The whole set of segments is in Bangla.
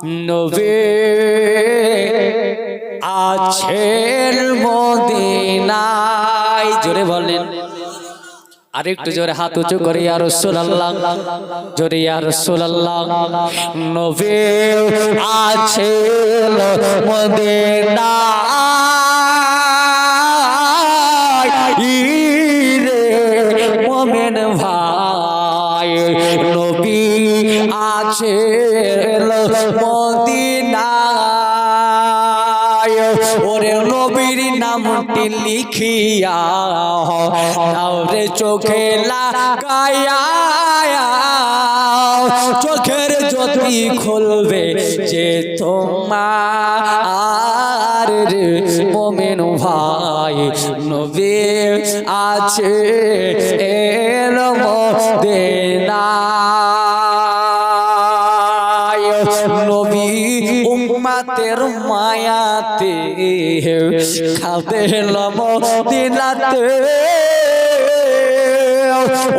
নবী আছেন মদিনায়। জোরে বলেন, আরেকটু জোরে হাত উঁচু করে ইয়া রাসূলুল্লাহ, জোরে ইয়া রাসূলুল্লাহ। নবী আছেন মদিনায় রে মুমিন ভাই, নবী আছেন মদিনায়। ওরে নবীর নামটি লিখিয়া রে চোখে লাগায়া, চোখের জ্যোতি খুলবে যে তোমার রে মুমিন ভাই, নবী আছে এর মদিনায়। নবী উম্মতের মায়াতে কাঁদেন মদিনাতে,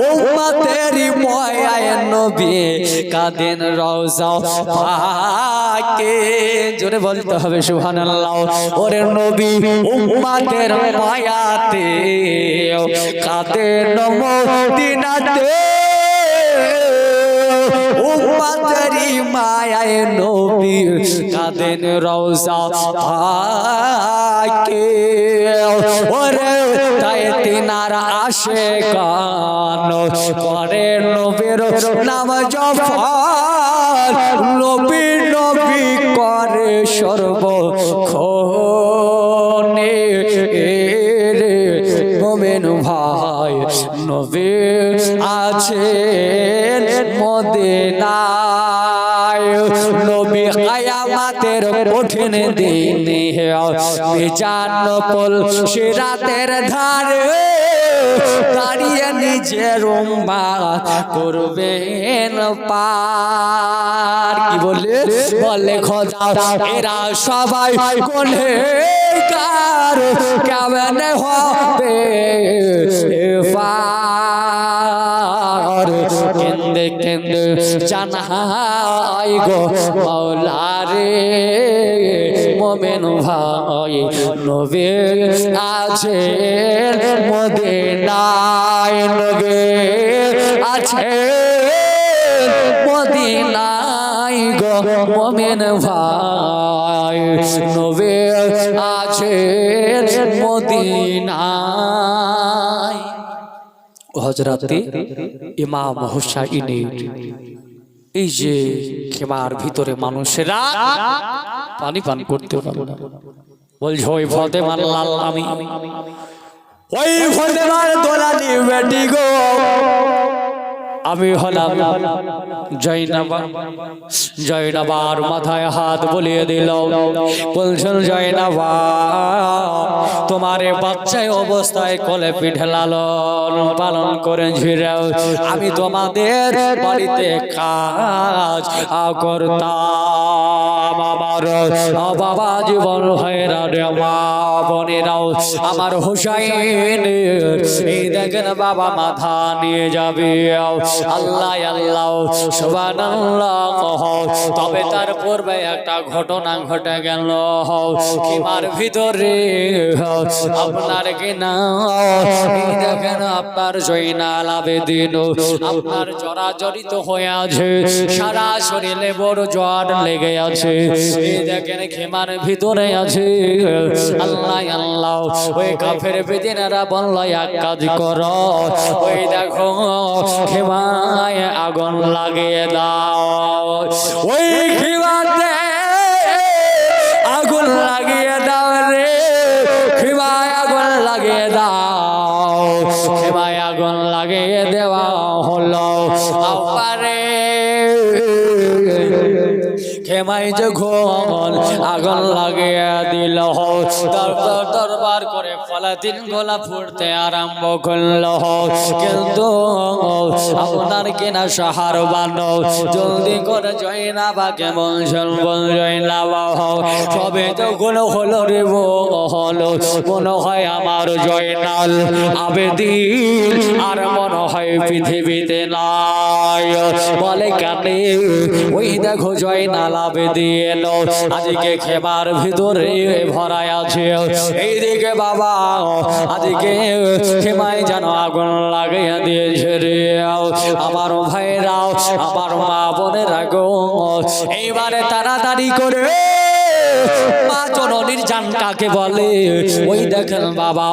উম্মতেরি মায়ায় নবী কাঁদেন রওজা পাকে। জোরে বলতে হবে সুবহানাল্লাহ। ওরে নবী উম্মতের মায়াতে কাঁদেন মদিনাতে, উম্মতেরি মায়ায় নবী কাঁদেন রওজা পাকে। ওরে তাই তিনার আশিকান করে নবীর নাম জফর, নবী নবী করে সর্বক্ষণে রে মুমিন ভাই, নবী আছেন মদিনায়। নবী কিয়ামতের কঠিন দিনে মিজান পলসে রাতের ধারে দাঁড়িয়ে নিজের উম্মত করবেন পার। কি বলে বলে খোদা এরা সবাই গুনাহগার, কেমনে হবে পার। কেন্দে কেন্দে জানাই গো মাওলা রে মুমিন ভাই, নবী আছেন মদিনায়, নবী আছেন মদিনায় গো মুমিন ভাই, নবী আছেন মদিনায়। হযরতে ইমাম হুসাইনের এই যে খেমার ভিতরে মানুষেরা পানি পান করতে পারে না, বলছে ওই ফাতেমার লাল আমি, ওই ফাতেমার দোলানি বেটি গো আমি হলাম জয়নাবা। জয়নাবার মাথায় হাত বুলিয়ে দিল, বলছেন জয়নাবা তোমারে বাচ্চায় অবস্থায় কোলে পিঠে লালন পালন করে ঝিরাও, আমি তোমাদের বাড়িতে কাজ করতাম। আমার বাবা জীবন হয়রানে মা বোনেরাও আমার হুসাইন এই দেখেন বাবা মাথা নিয়ে যাবে। আল্লাহ আল্লাহ সুবহানাল্লাহ। তবে তার পূর্বে একটা ঘটনা ঘটে গেল কিমার ভিতরে, আপনার কিনা দেখেন আপনার জয়নাল আবেদিন আপনার জরাজরিত হয়ে আছে, সারা শরীরে বড় জ্বর লেগে আছে, এই দেখেন খেমার ভিতরে আছে। আল্লাহ আল্লাহ ওই কাফের বেদিনেরা বলল এক কাজ করো, ওই দেখো খেমায় আগুন লাগিয়ে দাও, ওই খেমাতে আগুন লাগিয়ে দাও রে, খেমায় আগুন লাগিয়ে দাও। খেমায় আগুন লাগিয়ে দেওয়া হলো। আপারে খেমায় যখন আগুন লাগিয়ে দিল, দরবার করে ফলাদিন গোলা ফুটতে আরম্ভ করলো। কিন্তু আপনার কিনা সাহার বানো জলদি করে জয়নাবাকে বলছেন, বল জয়নাবা সবে যখন হলো রে হলো, মনে হয় আমার জয়নাল আবেদিন আর মনে হয় পৃথিবীতে নাই। বলে কানে ওই দেখো জয়নাল আবেদিন আজকে খেবার ভিতরে ভরায় আছে। এইদিকে বাবা আজকে খেমায় যেন আগুন লাগাইয়া দিয়েছে রে আমার ভাইরাও আমার মা বোনেরা গো। এইবারে তাড়াতাড়ি করে মা জননীর জান কাকে বলে ওই দেখেন বাবা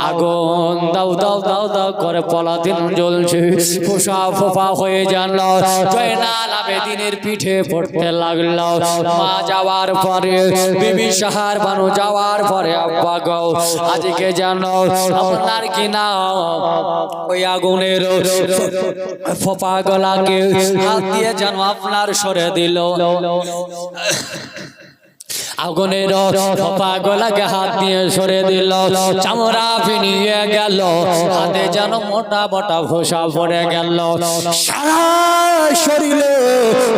আগুন দাও দাও দাও দাও করে পলাদিন জ্বলছে, ফোসা ফোফা হয়ে জানল জয়নাল আবেদিনের পিঠে পড়তে লাগলো। মা যাওয়ার পরে বিবি সাহার বানু যাওয়ার পরে আব্বা গো আজকে জানো আপনার কি না ওই আগুনের ফোপা গলাকে হাত দিয়ে যেন আপনার সরে দিল। আগুনের ফোপা গলাকে হাত দিয়ে সরে দিল, চামড়া ফিনিয়ে গেল, হাতে যেন মোটা মোটা ফোসা পড়ে গেল। সারা শরীরে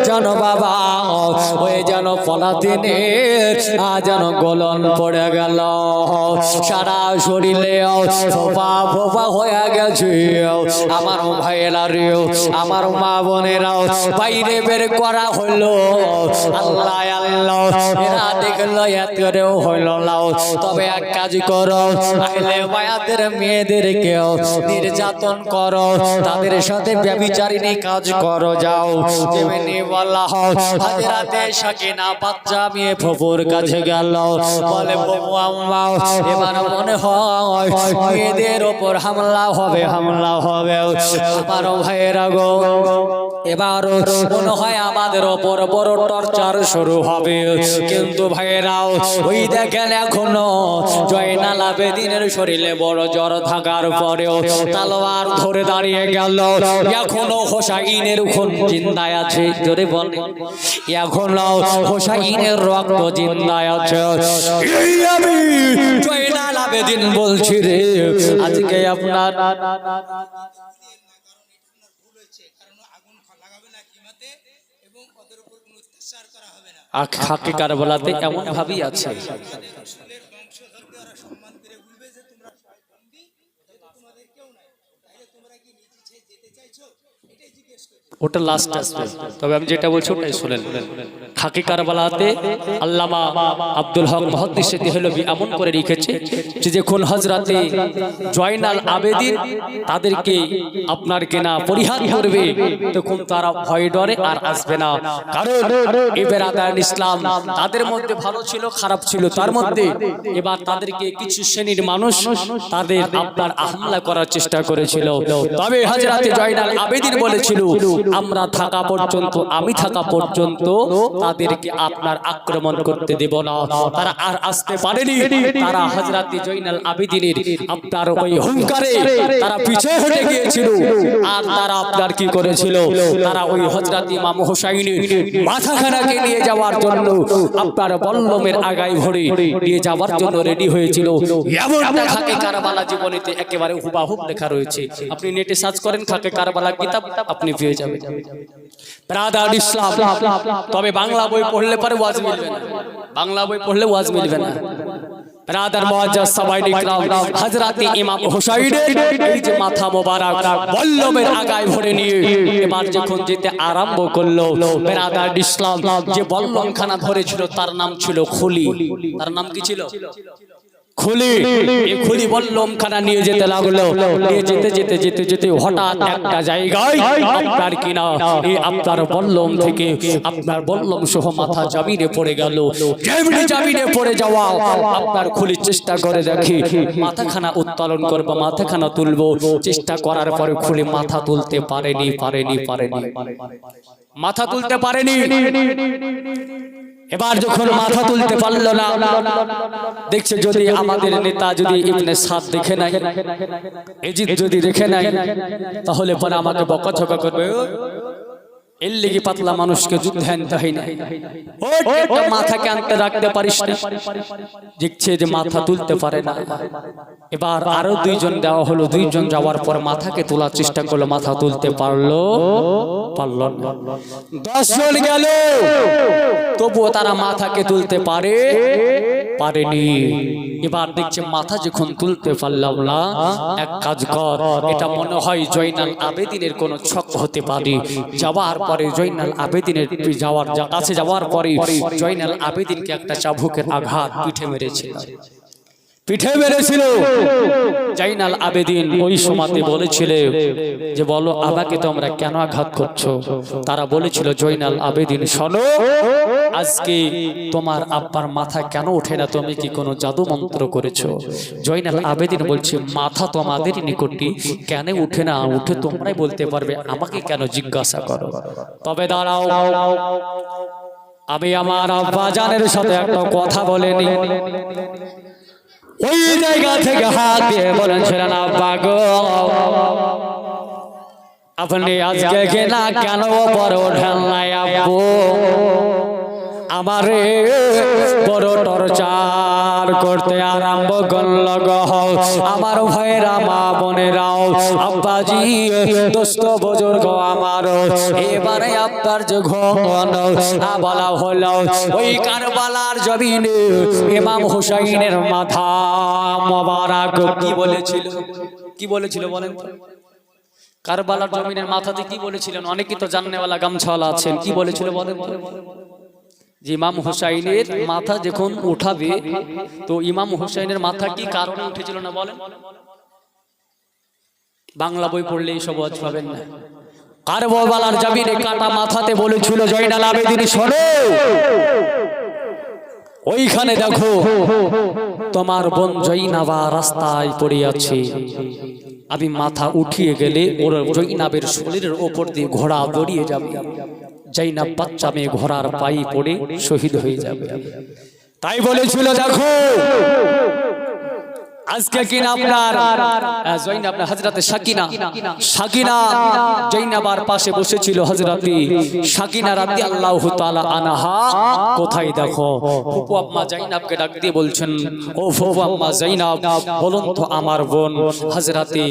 যেন বাবা ওই যেন পলাদিনের যেন গলন পড়ে গেল। সারা শরীরে ফোপা ফোপা হয়ে গেছে। আমার ভাইয়েরা রেও আমার মা বোনেরাও বাইরে বের করা হলো। আল্লাহ আল্লাহ এরা দেখলো এত করেও হইল লাও, তবে এক কাজ করো, আইলে মায়াদের মেয়েদেরকেও নির্যাতন করো, তাদের সাথে ব্যভিচারিণী কাজ করো যাও। যেমনি বলা হয় হাজরাতে সাকিনা বাচ্চা মেয়ে ফুপুর কাছে গেল, বলে বাবু আম্মা এবার মনে হয় মেয়েদের ওপর হামলা হবে হামলা হবে। আমার ভাইয়েরা গো এবার মনে হয় আমাদের ওপর বড় টর্চার শুরু হবে। কিন্তু ভাইয়েরাও ওই দেখেন এখনো জয়নাল আবেদিনের শরীরে বড় জ্বর থাকার পরেও তলোয়ার ধরে দাঁড়িয়ে গেল। এখনো হোসাইনের খুন জিন্দায় আছে, জোরে বলে এখনো হোসাইনের রক্ত জিন্দায় আছে। এই আমি জয়নাল আবেদিন বলছি রে আজকে আপনার খাকে কারবালাতে এমন ভাবই আছে। ওটা লাস্ট আসবে, তবে আমি যেটা বলছি ওটাই শুনেন। খাকি কারবালাতে আল্লামা আব্দুল হক মুহাদ্দিসে দেহলভী এমন করে লিখেছে যে যখন হযরতে জয়নাল আবেদিন তাদেরকে আপনার কেনা পরিহার করবে তখন তারা ভয় ডরে আর আসবে না। কারণ এই বেরাদার ইসলাম তাদের মধ্যে ভালো ছিল খারাপ ছিল, তার মধ্যে এবার তাদেরকে কিছু শ্রেণীর মানুষ তাদের আপনার হামলা করার চেষ্টা করেছিল। তবে হযরতে জয়নাল আবেদিন বলেছিল আমরা থাকা পর্যন্ত আমি থাকা পর্যন্ত তাদেরকে আপনার আক্রমণ করতে দেব না। তারা আর আসতে পারেনি। তারা হযরতে জয়নাল আবেদিনের আপনার ওই হুঙ্কারে তারা পিছে হটে গিয়েছিল। আর তারা আপনার কি করেছিল, তারা ওই হযরত ইমাম হুসাইনের মাথাখানাকে নিয়ে যাওয়ার জন্য আপনার বল্লমের আগায় ভরে নিয়ে যাওয়ার জন্য রেডি হয়েছিল। এমনটা খাকে কারবালা জীবনীতে একেবারে হুবাহুব লেখা রয়েছে। আপনি নেটে সার্চ করেন খাকে কারবালা কিতাব, আপনি পেয়ে যাবেন। ব্রাদার ইসলাম তবে বাংলা বই পড়লে পরে ওয়াজ মিলবে না, বাংলা বই পড়লে ওয়াজ মিলবে না। ব্রাদার মুআজ্জাজ সাবাইন ইকরাম হযরতে ইমাম হুসাইনের এই যে মাথা মোবারক বল্লমের আগায় ভরে নিয়ে এবার যখন যেতে আরম্ভ করলো, ব্রাদার ইসলাম যে বল্লমখানা ধরেছিল তার নাম ছিল খুলি। তার নাম কি ছিল? খুলি। এই খুলি বল্লমখানা নিয়ে যেতে লাগলো। নিয়ে যেতে যেতে যেতে যেতে হঠাৎ একটা জায়গায় আপনার কিনা এই আপনার বল্লম থেকে আপনার বল্লম সহ মাথা জমিনে পড়ে গেল। যেমনি জমিনে পড়ে যাওয়া আপনার খুলি চেষ্টা করে দেখি মাথাখানা উত্তোলন করবো, মাথাখানা তুলবো, চেষ্টা করার পরে খুলি মাথা তুলতে পারেনি পারেনি পারেনি মাথা তুলতে পারেনি। এবার যখন মাথা তুলতে পারলো না, দেখছে যদি আমাদের নেতা যদি ইবনে সাদ দেখে নাই, এজিদ যদি দেখে নাই, তাহলে পরে আমাকে বকাঝকা করবে। এর লেগে পাতলা মানুষকে যুদ্ধে আনতে হয় না, মাথাকে আনতে রাখতে পারিস না। দেখছে যে মাথা তুলতে পারে না। এবার আরো দুইজন দেওয়া হলো, দুইজন যাওয়ার পর মাথাকে তোলার চেষ্টা করলো, মাথা তুলতে পারলো না। 10 জন গেল, তবুও তারা মাথাকে তুলতে পারে পারেনি। এবার দেখছে মাথা যখন তুলতে পারলাম না, এক কাজ কর, এটা মনে হয় জয়নাল আবেদিনের কোন ছক হতে পারে। যাওয়ার পরে জয়নাল আবেদিনের কাছে যাওয়ার পরে জয়নাল আবেদিনকে একটা চাবুকের আঘাত পিঠে মেরেছিল। জয়নাল আবেদিন ওই সময়তে বলেছিল যে বলো আমাকে তোমরা কেন আঘাত করছো? তারা বলেছিল জয়নাল আবেদিন শোনো, আজকে তোমার আব্বার মাথা কেন ওঠে না? তুমি কি কোনো জাদু মন্ত্র করেছো? জয়নাল আবেদিন বলছে মাথা তোমাদের নিকটে কেন উঠে না? উঠে তোমরাই বলতে পারবে, আমাকে কেন জিজ্ঞাসা করো? তবে দাঁড়াও, আমি আমার আব্বা জানের সাথে একটা কথা বলে নি। ওই জায়গা থেকে হাত দিয়ে বলেছিলেন, আব্বা গো, আপনি আজকে কিনা কেন বড় ওঠেন নাই? আব্বু আমারে বড় টর্চার করতে আরম্ভ করল গো। আমার ভাইরা, মা বোনেরাও, আব্বাজি, দোস্ত বুজুর্গ আমার, এবারে আপনার যখন বলা হলো ওই কারবালার জমিনে ইমাম হুসাইনের মাথা মোবারক কি বলেছিল? কি বলেছিল বলেন? কারবালার জমিনের মাথাতে কি বলেছিলেন? অনেকেই তো জাননেওয়ালা গামছাওয়ালা আছেন। কি বলেছিল বলেন? যে ইমাম হুসাইনের মাথা যখন উঠাবে, তো ইমাম হুসাইনের মাথা কি কারণে উঠেছিল না বলেন? বাংলা বই পড়লে এইসব আজ পাবেন না। কারবালার জমিনে কাটা মাথাতে বলেছিল জয়নাল আবেদিন শোনো, ওইখানে দেখো তোমার বোন জয়নাবা রাস্তায় পড়ে আছে, আমি মাথা উঠিয়ে গেলে ওর জয়নাবের শরীরের ওপর দিয়ে ঘোড়া দড়িয়ে যাবে, জয়নাব বাচ্চা মেয়ে ঘোড়ার পায়ে পড়ে শহীদ হয়ে যাবে। তাই বলেছিল দেখো আজকে কিনা আপনার জয়নাব না হযরতে সাকিনা জয়নাবার পাশে বসেছিল। হযরতে সাকিনা রাদিয়াল্লাহু তাআলা আনহা কোথায় দেখো ফুপু আম্মা জয়নাবকে ডাক দিয়ে বলছেন, ও ফুপু আম্মা জয়নাব, বলুন তো আমার বোন হযরতে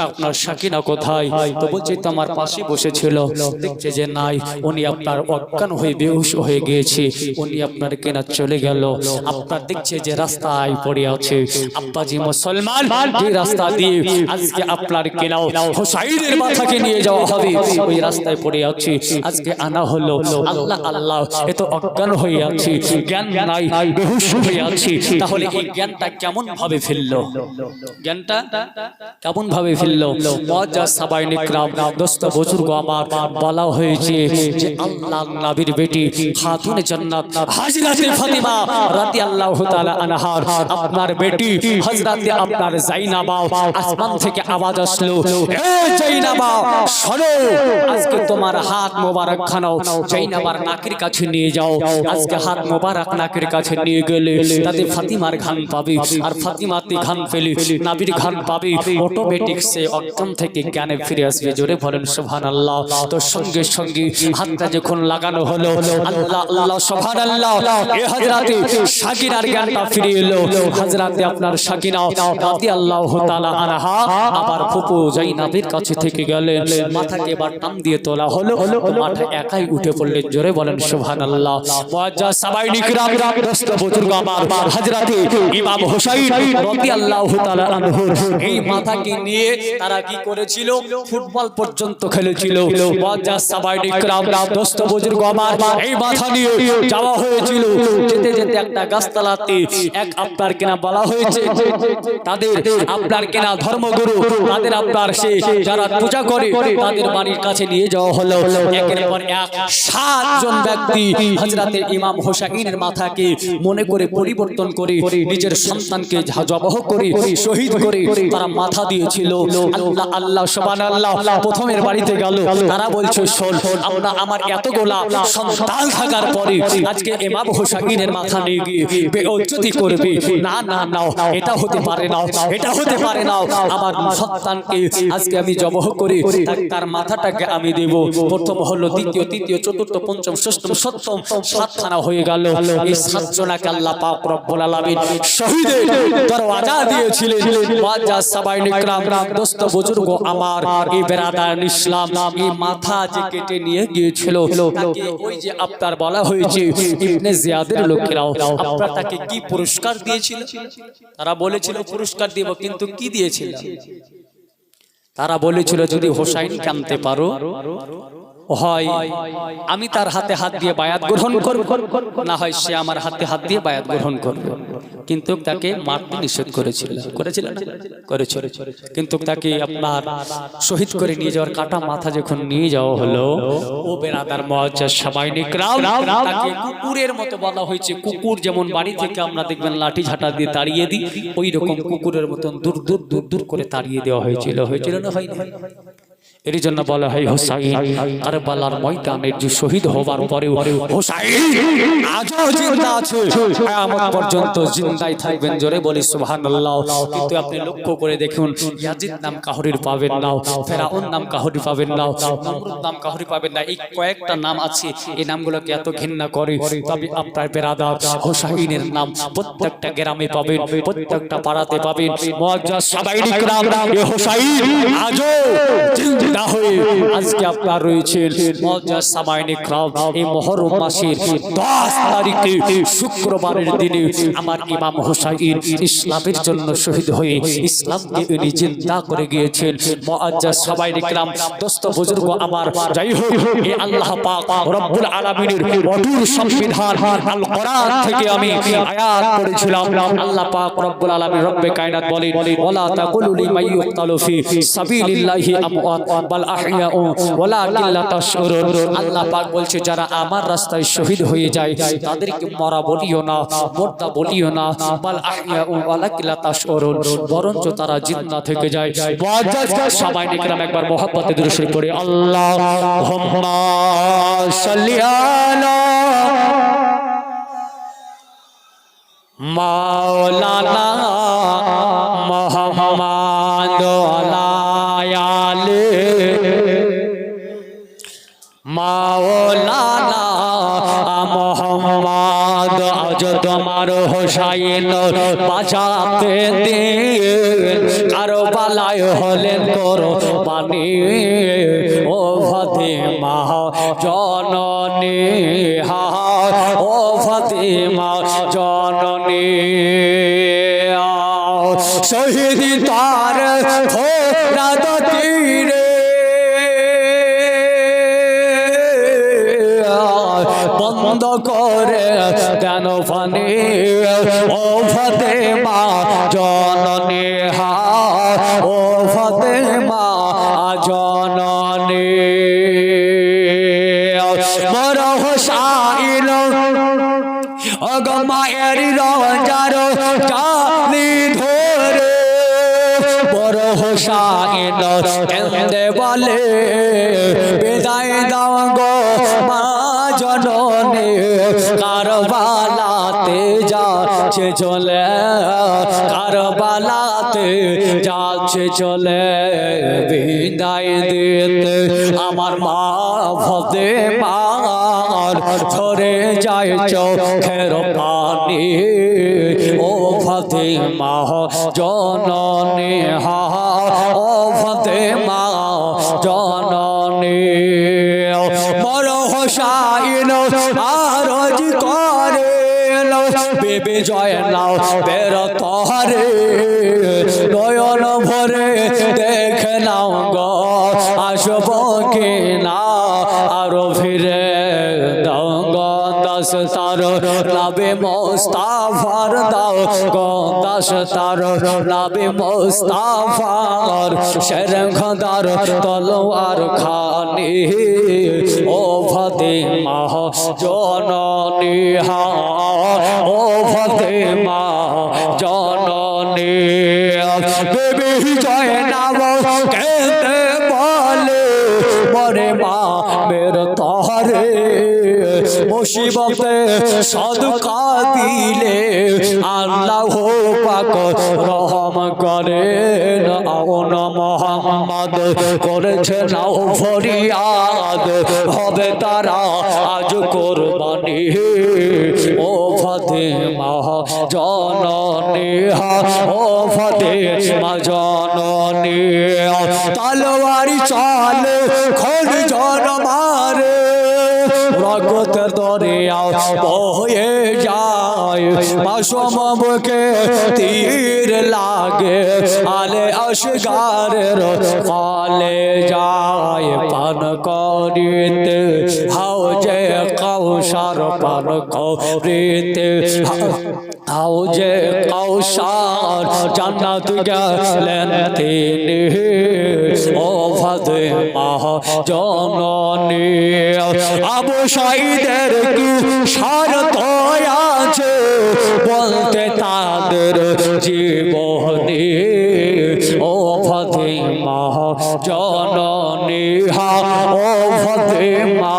আপনার সাকিনা কোথায়? তো বলছে তো আমার পাশে বসেছিল। দেখছে যে নাই, উনি আপনার অজ্ঞান হয়ে বেহুশ হয়ে গিয়েছে, উনি আপনার কেনা চলে গেল। আপনার দেখছে যে রাস্তায় পড়ে আছে। আব্বা জি মুসলমান, যে রাস্তা দিয়ে আজকে আপনার কেনাও হুসাইনের মাথাকে নিয়ে যাওয়া হবে, ওই রাস্তায় পড়ে আছে, আজকে আনা হলো। আল্লাহ আল্লাহ, এ তো অজ্ঞান হয়ে আছে, জ্ঞান নাই, বেহুশ হয়ে আছে। তাহলে এই জ্ঞানটা কেমন ভাবে ফেললো? জ্ঞানটা কেমন ভাবে ফেললো? মুআজ্জাজ সাহাবায়ে ইকরাম, দোস্ত বুজুর্গ আমার, বলা হয়েছে যে আল্লাহর নবীর বেটি খাতুনে জান্নাত হযরতে ফাতিমা রাদিয়াল্লাহু তাআলা আনহা, আপনার বেটি হযরতে আপনার জাইনাবা, আসমান থেকে আওয়াজ আসলো, এ জাইনাবা শোনো, আজকে তোমার হাত মোবারক খানাও জাইনাবার নাকের কাছে নিয়ে যাও। আজকে হাত মোবারক নাকের কাছে নিয়ে গেলে তাতে ফাতিমার ঘান পাবে, আর ফাতিমাতে ঘান পেলে নবীর ঘান পাবে। অটোমেটিক সে অজ্ঞান থেকে জ্ঞানে ফিরে আসবে। জোরে বলেন সুবহানাল্লাহ। তো সঙ্গে সঙ্গে হাতটা যখন লাগানো হলো, আল্লাহ আল্লাহ সুবহানাল্লাহ, এ হযরতে সাকিনার জ্ঞানটা ফিরে এলো। হযরতে আপনার সাকিনা রাদিয়াল্লাহু তাআলা আনহা আবার ফুপু জাইনাবের কাছে থেকে গেলেন, মাথাকে এবার টান দিয়ে তোলা হলো, মাথা একাই উঠে পড়লেন। জোরে বলেন সুবহানাল্লাহ। মুআজ্জাজ সাহাবায়ে ইকরাম, দোস্ত বুজুর্গ আমার, হযরতে ইমাম হুসাইন রাদিয়াল্লাহু তাআলা আনহু এই মাথাকে নিয়ে তারা কি করেছিল? ফুটবল পর্যন্ত খেলেছিল। মুআজ্জাজ সাহাবায়ে ইকরাম, দোস্ত বুজুর্গ আমার, এই মাথা নিয়ে যাওয়া হয়েছিল। যেতে যেতে একটা গাছতলাতে এক আপনার কিনা বলা হয়েছে তাদের আপনার কেনা ধর্মগুরু, তাদের আপনার সে যারা পূজা করে তাদের বাড়ির কাছে নিয়ে যাওয়া হলো। একের পর এক 7 জন ব্যক্তি হযরতে ইমাম হুসাইনের মাথাকে মনে করে পরিবর্তন করে নিজের সন্তানকে জবাহ করে শহীদ করে তারা মাথা দিয়েছিল। আল্লাহ আল্লাহ সুবহানাল্লাহ। প্রথমের বাড়িতে গেল, তারা বলছে শোন, আমরা আমার এতগুলা সন্তান থাকার পরে আজকে ইমাম হুসাইনের মাথা নিয়ে গিয়ে বেইজ্জতি করবে? না না না, এটা হতে পারে না, এটা হতে পারে না। আমার সন্তানকে আজকে আমি জবহ করি, তার মাথাটাকে আমি দেব। প্রথম হলো, দ্বিতীয়, তৃতীয়, চতুর্থ, পঞ্চম, ষষ্ঠ, সপ্তম, সাতখানা হয়ে গেল। এই সাতজনাকে আল্লাহ পাক রব্বুল আলামিন শহীদের দরওয়াজা দিয়েছিলেন। মুআজ্জাজ সাবাইন ইকরাম, দোস্ত বুজুর্গ আমার, এই বেরাদার ইসলাম, এই মাথা যে কেটে নিয়ে গিয়েছিল, তাকে ওই যে আপনার বলা হয়েছে ইবনে জিয়াদের লোকেরাও আপনারা তাকে কি পুরস্কার দিয়েছিল? তারা বলেছিল পুরস্কার দিব, কিন্তু কি দিয়েছিল? তারা বলেছিল যদি হোসাইনকে আনতে পারো হয় আমি তার হাতে হাত দিয়ে বায়াত গ্রহণ করব, না হয় সে আমার হাতে হাত দিয়ে বায়াত গ্রহণ করবে। কিন্তু তাকে মারতে নিষেধ করেছিল, করেছিল না? করেছিল। কিন্তু তাকে আপনার শহীদ করে নিয়ে যাওয়ার কাটা মাথা যখন নিয়ে যাওয়া হলো, ও বেরাদার মুআজ্জাজ সাবাইন ইকরাম, তাকে কুকুরের মতো বলা হয়েছে। কুকুর যেমন বাড়ি থেকে আমরা দেখবেন লাঠি ঝাঁটা দিয়ে তাড়িয়ে দিই, ওই রকম কুকুরের মতন দূর দূর দূর দূর করে তাড়িয়ে দেওয়া হয়েছিল। হয়েছিল না হয়নি? এর জন্য বলা হয় হোসাইন কারবালার ময়দানে যে শহীদ হবার পরেও হোসাইন আজও জিন্দা আছে, কিয়ামত পর্যন্ত জিন্দাই থাকবেন। জোরে বলি সুবহানাল্লাহ। কিন্তু আপনি লক্ষ্য করে দেখুন, ইয়াজিদ নাম কাহরির পাবেন না, ফেরাউন নাম কাহরি পাবেন না, নমরুদ নাম কাহরি পাবেন না। এই কয়েকটা নাম আছে, এই নামগুলোকে এত ঘৃণা করে। তবে আপনার বেরাদার হোসাইনের নাম প্রত্যেকটা গ্রামে পাবেন, প্রত্যেকটা পাড়াতে পাবেন। মুআজ্জাজ সাবাইন ইকরাম হোসাইন আজও জিন্দা হয়ে আজকে আপনার রয়েছেন। মুআজ্জাজ সাবাইন ইকরাম এই মুহররম মাসের 10 তারিখে শুক্রবারের দিনে আমার ইমাম হোসাইন ইসলামের জন্য শহীদ হয়ে ইসলামকে উনি জিন্দা করে গিয়েছেন। মুআজ্জাজ সাবাইন ইকরাম, দোস্ত বুজুর্গ আমার, যাই হোক, এই আল্লাহ পাক রব্বুল আলামিনের অটুট সংবিধান আল কোরআন থেকে আমি আয়াত পড়েছিলাম। আল্লাহ পাক রব্বুল আলামিন রব্বে কায়নাত বলেন, ওয়ালা তাকুলু লিমান ইউকতালু ফি সাবিলিল্লাহি আমওয়াত বাল আহইয়াউ ওয়ালাকিন লা তাশউরুন। আল্লাহ পাক বলছে, যারা আমার রাস্তায় শহীদ হয়ে যায় তাদেরকে মরা বলিও না, মুর্দা বলিও না, বাল আহইয়াউ ওয়ালাকিন লা তাশউরুন, বরঞ্চ তারা জিন্দা থেকে যায়। মুআজ্জাজ সাবাইন ইকরাম একবার মুহাব্বতে দুরূদ শরীফ পড়ে, আল্লাহুম্মা সাল্লি আলা মাওলানা মুহাম্মাদ ওয়া আলি মাওলানা মুহাম্মাদ। আজ তোমার হোসাইন বাঁচাতে দিন, কারবালায় হলেন কুরবানি, ও ফাতেমা জননী, ও ফাতেমা জননী। শহীদ তার ফোরাত তীরে বন্ধ করে কেন ফানি, ও ফাতেমা জননী, ও ফাতেমা জননী। মর হোসাইন অগমায়ের রঞ্জার জানি ধরে, বড় হোসাইন কেন্দে বলে, বিদায় দাও গো মা জননী, কারবালাতে যাচ্ছে চলে, কারবালাতে যাচ্ছে চলে, বিদায় দিতে আমার মা ফাতেমার ঝরে যায় চোখের পানি, ও ফাতেমা জননী, ও ফাতেমা জননী। বড় হোসাইন আরজ করে, বেবি জয় নাও বের তহরে, নয়ন ভরে দেখে নাও গো আসব কি না আরো ফিরে, দাস তার লাবে মুস্তাফার দাও গো, দাস তার লাবে মুস্তাফার শেরখদার তলোয়ার খানি, ও ফাতেমা জননী, ও ফাতেমা জননী। বেবি জয় নাম কেতে বলে, মরে মা মের তহরে, মুসিবতে সদকা দিলে আল্লাহ পাক রহম করেন। আওন মোহাম্মদ করেছে নাও ফরিয়াদ, হবে তারা আজ কোরবানি। ও ফাতেমা জননী, ও ফাতেমা জননী, তলোয়ারি চালে খোল জন মারে, রগত দরিয়া বয়ে যায়, মাসুম বুকে তীর লাগে, আলে আসগারের কালে যায়। পান করিতে হাউজে কাউসার, পান করিতে হাউজে কাউসার, জান্নাত গেলেন তিনি। ও ফাতেমা জননী, আবু সাঈদের কি শরত আছে বলতে তাদের জীবনে। ও ফাতেমা জননী, ও ফাতেমা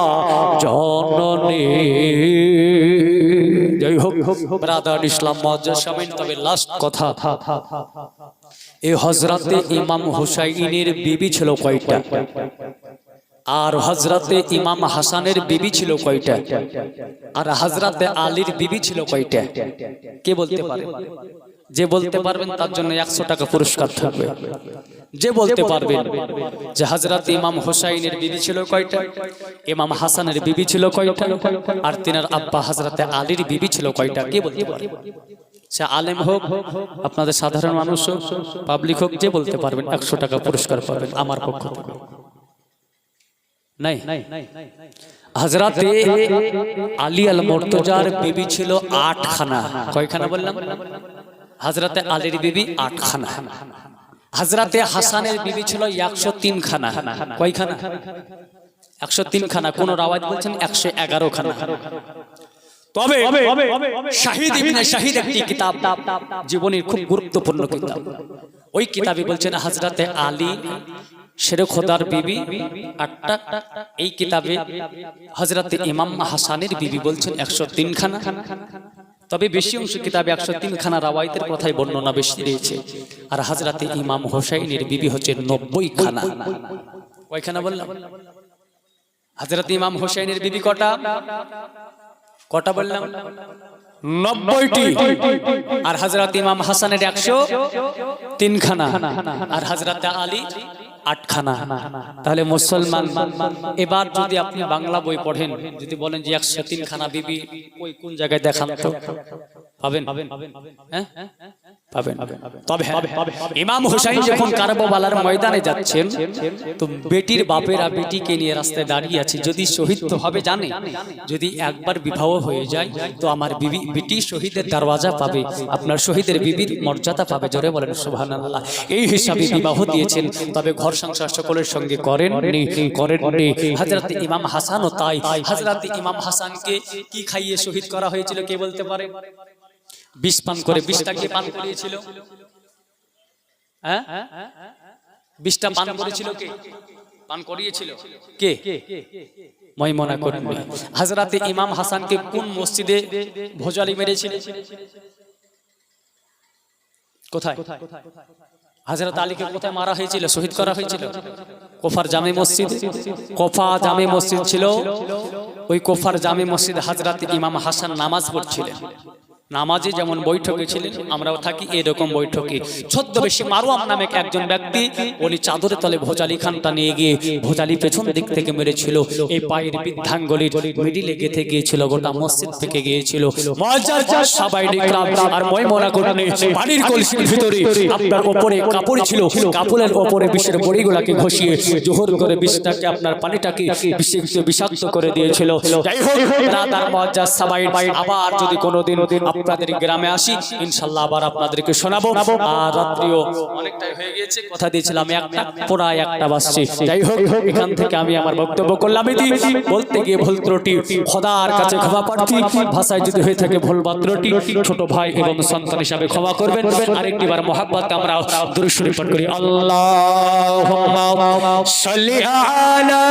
জননী। যাই হোক ব্রাদার ইসলাম মুআজ্জাজ শামিল, তবে লাস্ট কথা, এই হযরতে ইমাম হুসাইনের বিবি ছিল কয়টা? আর হযরতে ইমাম হাসানের বিবি ছিল কয়টা? আর হযরতে আলীর বিবি ছিল কয়টা? কে বলতে পারে? যে বলতে পারবেন তার জন্য 100 টাকা পুরস্কার থাকবে। যে বলতে পারবেন যে হযরত ইমাম হুসাইনের বিবি ছিল কয়টা, ইমাম হাসানের বিবি ছিল কয়টা, আর তিনার আব্বা হযরতে আলীর বিবি ছিল কয়টা, কে বলতে পারে? সে আলেম হোক, আপনাদের সাধারণ মানুষ হোক, পাবলিক হোক, যে বলতে পারবেন 100 টাকা পুরস্কার পাবেন আমার পক্ষ থেকে। নাই, হযরতে আলী আল মুর্তজার বিবি ছিল 8 খানা। কয়খানা বললাম? হযরতে আলীর বিবি 8 খানা। হযরতে হাসানের বিবি ছিল 103 খানা। কয়খানা? 103 খানা। কোন রাওয়াত বলছেন 111 খানা। তবে শাহিদ ইবনে শাহিদ একটি কিতাব, জীবনের খুব গুরুত্বপূর্ণ কিতাব। ওই কিতাবে বলছেন হযরতে আলী শেরে খোদার বিবি 8টা। এই কিতাবে হযরতে ইমাম হাসানের বিবি বলছেন 103 খানা। তবে বেশি অংশ কিতাবে 103 খানা রাওয়ায়াতের কথাই বর্ণনা বেশি রয়েছে। আর হযরতে ইমাম হুসাইনের বিবি হচ্ছে 90 খানা। কয়খানা বললাম? হযরতে ইমাম হুসাইনের বিবি কটা? কটা বললাম? 90টি। আর হযরত ইমাম হাসানের 103 খানা। আর হযরত আলী 8 খানা। তাহলে মুসলমান, এবার যদি আপনি বাংলা বই পড়েন, যদি বলেন যে 103 খানা বিবি ওই কোন জায়গায় দেখান তো পাবেন? হ্যাঁ পাবেন। তবে ইমাম হুসাইন যখন কারবালার ময়দানে যাচ্ছেন, তো বেটির বাপেরা বেটিকে নিয়ে রাস্তায় দাঁড়িয়ে আছে। যদি শহীদ তো হবে জানে, যদি একবার বিবাহ হয়ে যায় তো আমার বেটি শহীদের দরওয়াজা পাবে, আপনার শহীদের বিবির মর্যাদা পাবে। জোরে বলেন সুবহানাল্লাহ। এই হিসাবে বিবাহ দিয়েছেন। তবে ঘর সংসার সকলের সঙ্গে করেননি। হযরত ইমাম হাসানও তাই। হযরত ইমাম হাসানকে কি খাইয়ে শহীদ করা হয়েছিল কে বলতে পারে? 20 পান করে। 20টা কে পান করিয়েছিল? হ্যাঁ 20টা পান করেছিল কে? পান করিয়েছিল কে? ময়মনা কর্মী। হযরতে ইমাম হাসানকে কোন মসজিদে ভোজালি মেরেছিল? কোথায়? হযরত আলীকে কোথায় মারা হয়েছিল, শহীদ করা হয়েছিল? কোফার জামে মসজিদ। কোফা জামে মসজিদ ছিল। ওই কোফার জামে মসজিদে হযরত ইমাম হাসান নামাজ পড়ছিলেন। নামাজে যেমন বৈঠকে ছিলেন, আমরাও থাকি এরকম বৈঠকে। ছদ্মবেশী মারওয়াম নামে একজন ব্যক্তি, উনি চাদরের তলে ভোজালি খানটা নিয়ে গিয়ে ভোজালি পেছন দিক থেকে মেরেছিল। এই পায়ের বৃদ্ধাঙ্গুলির মিডিলে গেঁথে গিয়েছিল, গোটা মসজিদ থেকে গিয়েছিল। মুআজ্জাজ সাহাবায়ে ইকরাম আর ময়মনা করনি পানির কলসির ভিতরে আপনার উপরে কাপড় ছিল, কাপড়ের উপরে বিষের বড়িগুলোকে ঘষিয়ে জোহর করে বিষটাকে আপনার পানিটাকে বিষাক্ত করে দিয়েছিল। যাই হোক ব্রাদার মুআজ্জাজ সাহাবায়ে, আবার যদি কোনোদিন আপনাদের গ্রামে আসি ইনশাআল্লাহ আবার আপনাদেরকে শোনাবো। আর রাত্রিও অনেকটাই হয়ে গিয়েছে, কথা দিয়েছিলাম একটা, প্রায় 1টা বাজছে। যাই হোক এখান থেকে আমি আমার বক্তব্য করলাম। বলতে গিয়ে ভুল ত্রুটি খোদার কাছে ক্ষমা প্রার্থী, ভাষায় যদি হয়ে থাকে ভুল বা ত্রুটি ছোট ভাই এবং সন্তান হিসাবে ক্ষমা করবেন। আরেকটিবার মহাব্বত আমরা দুরূদ শরীফ পাঠ করি। আল্লাহুম্মা সাল্লি আলা